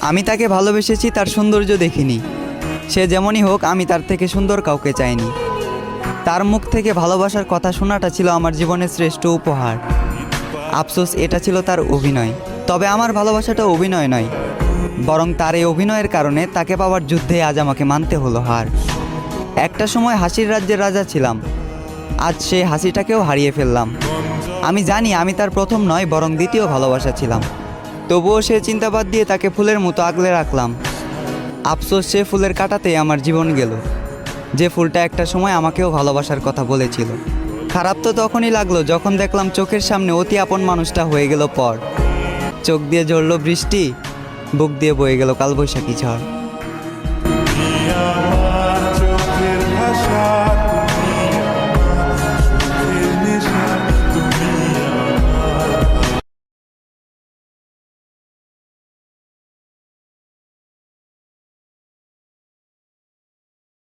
আমি তাকে ভালোবেসেছি তার সৌন্দর্য দেখিনি। সে যেমনই হোক, আমি তার থেকে সুন্দর কাউকে চাইনি। তার মুখ থেকে ভালোবাসার কথা শোনাটা ছিল আমার জীবনের শ্রেষ্ঠ উপহার। আফসোস, এটা ছিল তার অভিনয়। তবে আমার ভালোবাসাটা অভিনয় নয়, বরং তার এই অভিনয়ের কারণে তাকে পাওয়ার যুদ্ধে আজ আমাকে মানতে হলো হার। একটা সময় হাসির রাজ্যের রাজা ছিলাম, আজ সেই হাসিটাকেও হারিয়ে ফেললাম। আমি জানি আমি তার প্রথম নয়, বরং দ্বিতীয় ভালোবাসা ছিলাম। তবুও সে চিন্তাবাদ দিয়ে তাকে ফুলের মতো আগলে রাখলাম। আফসোস, সে ফুলের কাঁটাতেই আমার জীবন গেল, যে ফুলটা একটা সময় আমাকেও ভালোবাসার কথা বলেছিল। খারাপ তো তখনই লাগলো যখন দেখলাম চোখের সামনে অতি আপন মানুষটা হয়ে গেল পর। চোখ দিয়ে ঝরল বৃষ্টি, বুক দিয়ে বয়ে গেল কালবৈশাখী ঝড়।